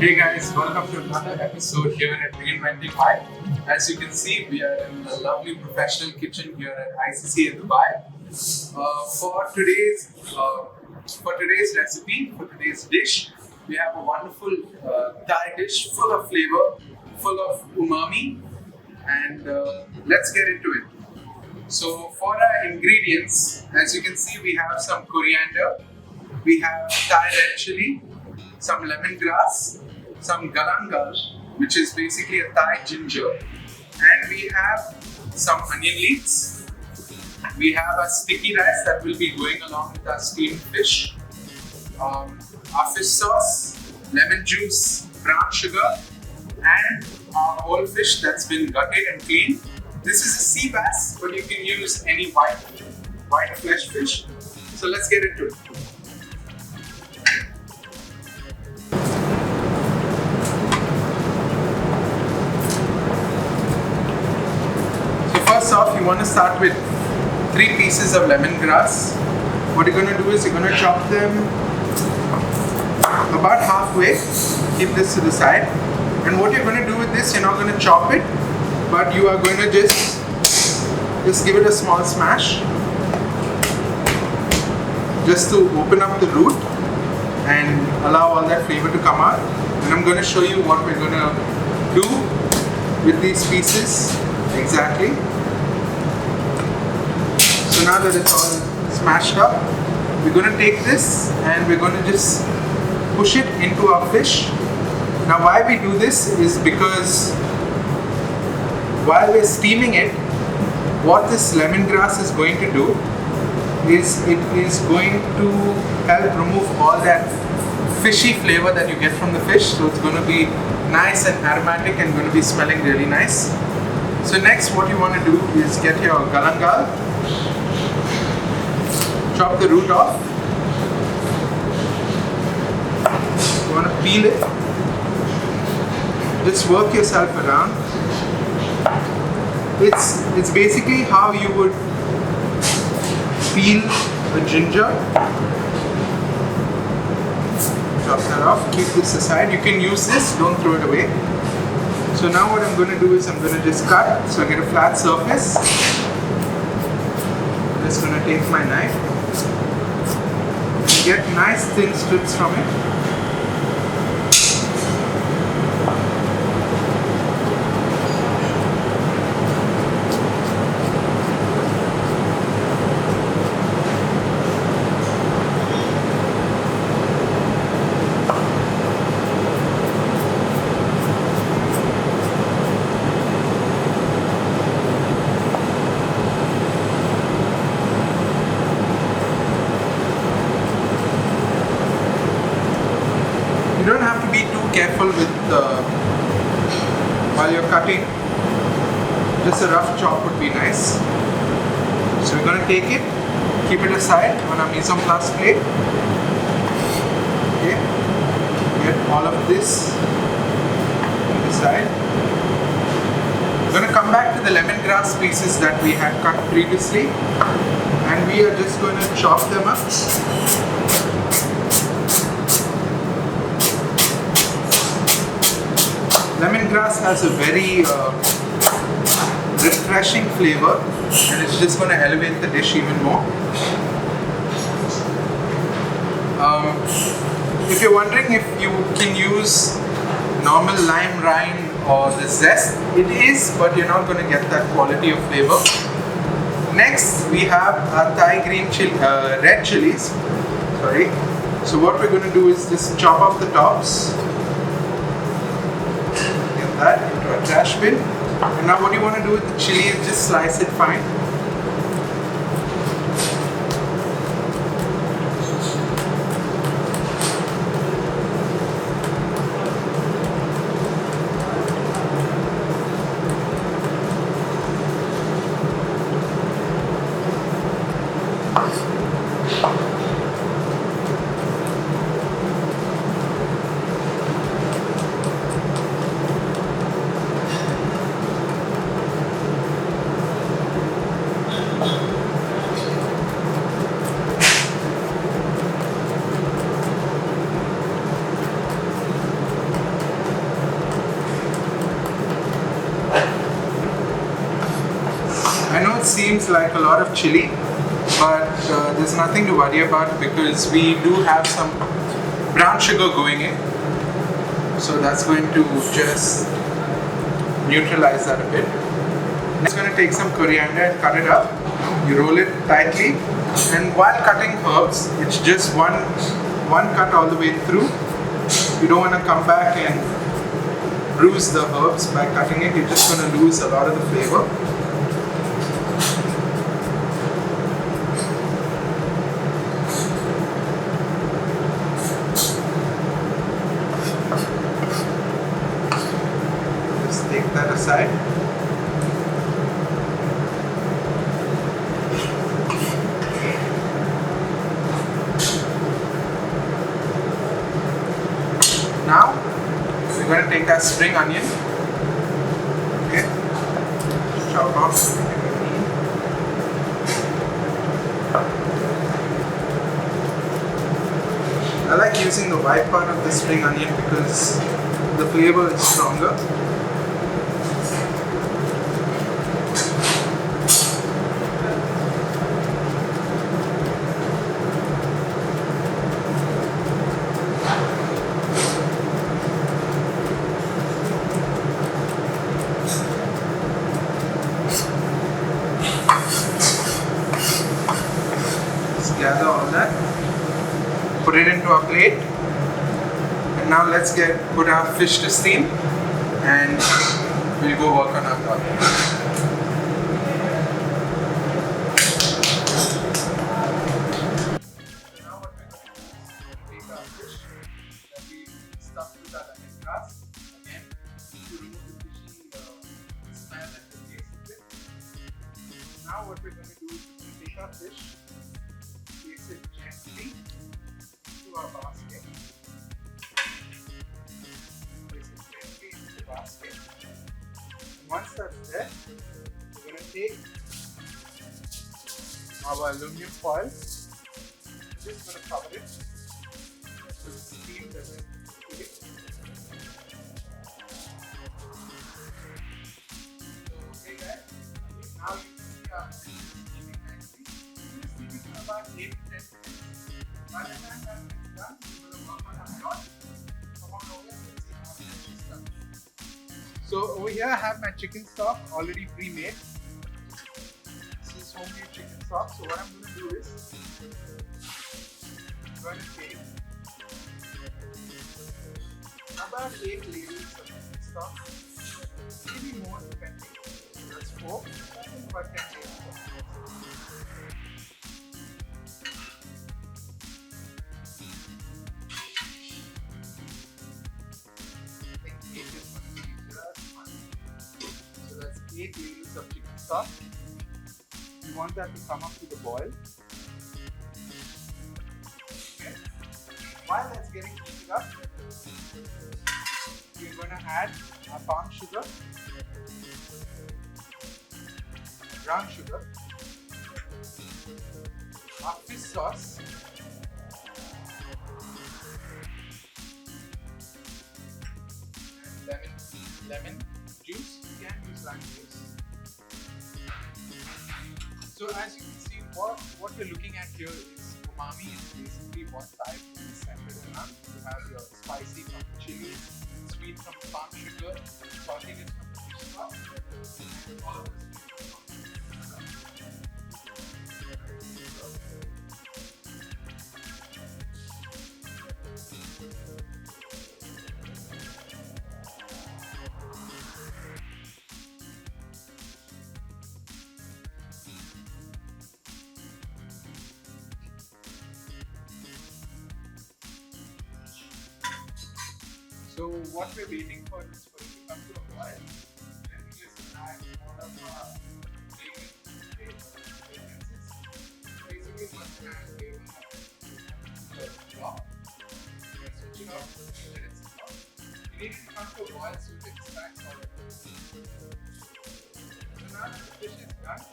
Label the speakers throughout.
Speaker 1: Hey guys, welcome to another episode here at Reiventing. Hi. As you can see, we are in a lovely professional kitchen here at ICC in Dubai. For today's recipe, for today's dish, we have a wonderful Thai dish full of flavor, full of umami, and let's get into it. So for our ingredients, as you can see, we have some coriander, we have Thai red chili, some lemongrass, some galangal, which is basically a Thai ginger, and we have some onion leeks. We have a sticky rice that will be going along with our steamed fish, our fish sauce, lemon juice, brown sugar, and our whole fish that's been gutted and cleaned. This is a sea bass, but you can use any white flesh fish. So let's get into it. First off, you want to start with 3 pieces of lemongrass. What you're going to do is you're going to chop them about halfway. Keep this to the side. And what you're going to do with this, you're not going to chop it, but you are going to just give it a small smash, just to open up the root and allow all that flavor to come out. And I'm going to show you what we're going to do with these pieces exactly. So now that it's all smashed up, we're going to take this and we're going to just push it into our fish. Now why we do this is because while we're steaming it, what this lemongrass is going to do is it is going to help remove all that fishy flavor that you get from the fish. So it's going to be nice and aromatic and going to be smelling really nice. So next what you want to do is get your galangal. Chop the root off. You want to peel it. Just work yourself around. It's basically how you would peel a ginger. Chop that off. Keep this aside. You can use this. Don't throw it away. So now what I'm going to do is I'm going to just cut so I get a flat surface. I'm just going to take my knife. Get nice thin strips from it. You don't have to be too careful with while you're cutting. Just a rough chop would be nice. So we're going to take it, keep it aside on our mise en place plate. Okay, get all of this on the side. We're going to come back to the lemongrass pieces that we had cut previously, and we are just going to chop them up. Lemongrass has a very refreshing flavor, and it's just going to elevate the dish even more. If you're wondering if you can use normal lime rind or the zest, it is, but you're not going to get that quality of flavor. Next, we have our Thai red chilies. Sorry. So what we're going to do is just chop off the tops. That into a trash bin. And now what you want to do with the chili is just slice it fine. like a lot of chili, but there's nothing to worry about because we do have some brown sugar going in. So that's going to just neutralize that a bit. Next, I'm going to take some coriander and cut it up. You roll it tightly, and while cutting herbs, it's just one cut all the way through. You don't want to come back and bruise the herbs by cutting it. You're just going to lose a lot of the flavor. Just take that aside. Now, we're going to take that spring onion, okay, chop off. I like using the white part of the spring onion because the flavor is stronger. Gather all that, put it into a plate, and now let's put our fish to steam, and we'll go work on our garlic. So now what we're going to do is take our fish that we stuffed with our lemongrass again to remove the fishy smell and the taste of it. Now what we're going to do is we're going to take our fish, place it gently into our basket. Place it gently into the basket. And once that's there, we're going to take our aluminum foil. We're just going to cover it so the steam doesn't escape. Okay guys, now you can see our fish is steaming nicely. We're steaming for about 8 to 10 minutes. By the time that is done, we're going to work on our broth. Come on over and let's see how the fish is done. So over here I have my chicken stock already pre-made. This is homemade chicken stock. So what I'm going to do is I'm going to take about 8 ladles of chicken stock, maybe more depending. That's 4, I think about 10 ladles. So that's 8 ladles of chicken stock. You want that to come up to the boil. Okay. While that's getting heated up, we're going to add our palm sugar, brown sugar, our fish sauce, and lemon juice. You can use lime juice. So as you can see, what you're looking at here is umami. It's basically what Thai food is centered around. You have your spicy from the chili, sweet from the palm sugar, saltiness from the fish sauce, and all of this from the So what we're waiting for is for it to come to a boil. Then we just add all of our bacon fragrances. Basically, once you add bacon to the top, you can switch it off and let it sit out. You need it to come to a boil so it extracts all of it. So now that the fish is done,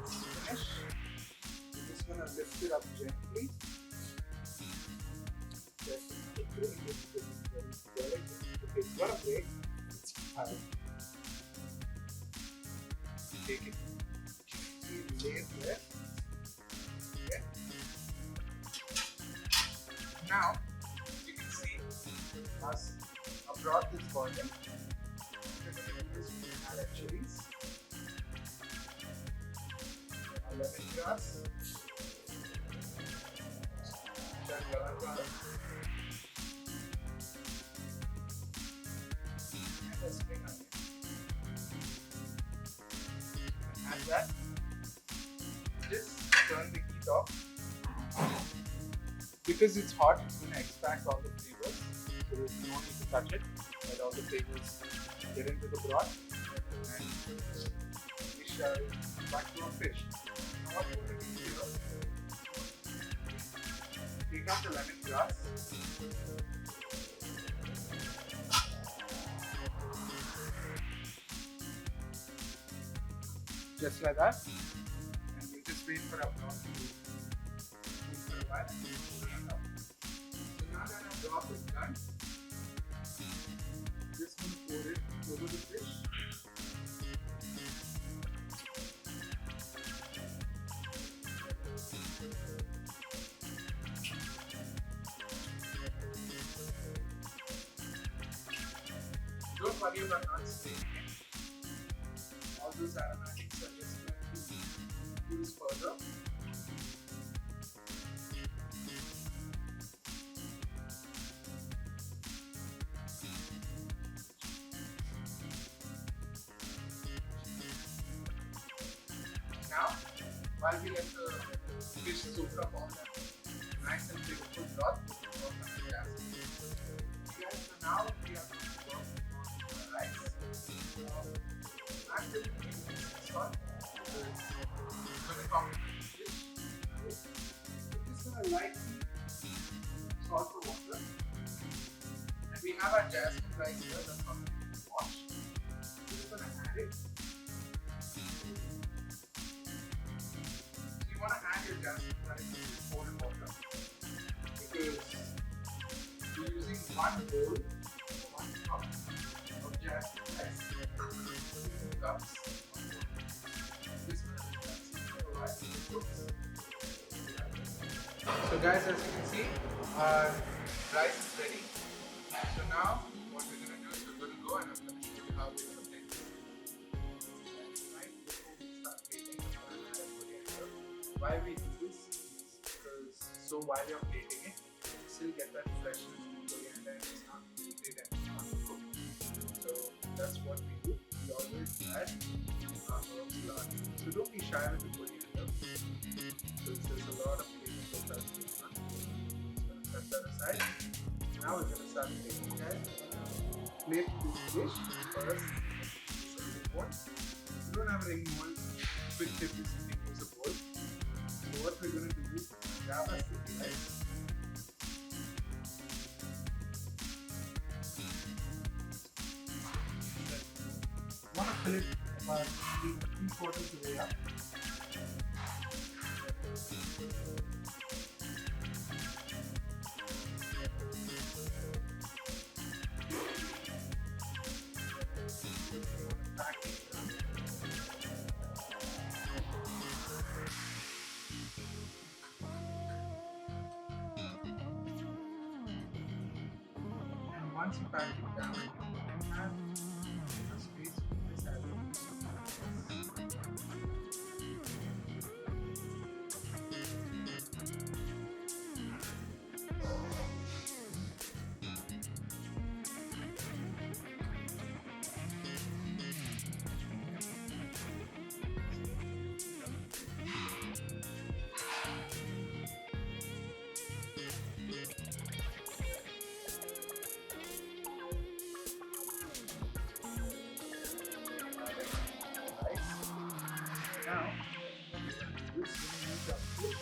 Speaker 1: it's finished. We're just going to lift it up gently. Okay, it's got a break. It's fine. Take it. now, you can see us abroad this boiling. We're going to do this with our chilies, our lemongrass, and a spring onion. And that, just turn the heat off. Because it's hot, it's going to extract all the flavors. So there's no need to touch it. Let all the flavors get into the broth. And we shall back to our fish. Now what we're going to do here, take out the lemongrass. Just like that. And we'll just wait for our broth to cool for a while. So now that our broth is done, just going to pour it over the fish. Don't worry about not staining it. All those aromatics are just going to use further. Now, while we let the fish soak up all that nice and flavorful broth, we'll work on the gas. Okay, so now we are going to work on the rice. I'm going to use salt because it's going to complement the fish. We're just going to lightly salt the water. And we have our jasmine rice here that's completely washed. We're just going to add it. You want to add your jasmine rice to cold water because you're using 1 bowl or 1 cup of jasmine rice, 2 cups of water. This one is so guys, as you can see, our rice is ready. So now what we're going to do is we're going to go and I'm going to show you how we're going to plate this. Right before we start plating, I'm going to add a coriander. Why we do this is because so while you're plating it, you still get that freshness of coriander and it's not wilted and it's not cooked. So that's what we do. We always add our herbs last. So don't be shy with the coriander. So there's a lot of flavor profiles going on. Just going to set that aside. Now we're going to start plating, guys. Plate this dish first. It's a ring mold. If you don't have a ring mold, quick tip is you can use a bowl. So what we're going to do is grab our sticky rice. Want to fill it about 3/4 of the way up. Once you pack it down, you can have a space for this added. Now, we're going to use our fish.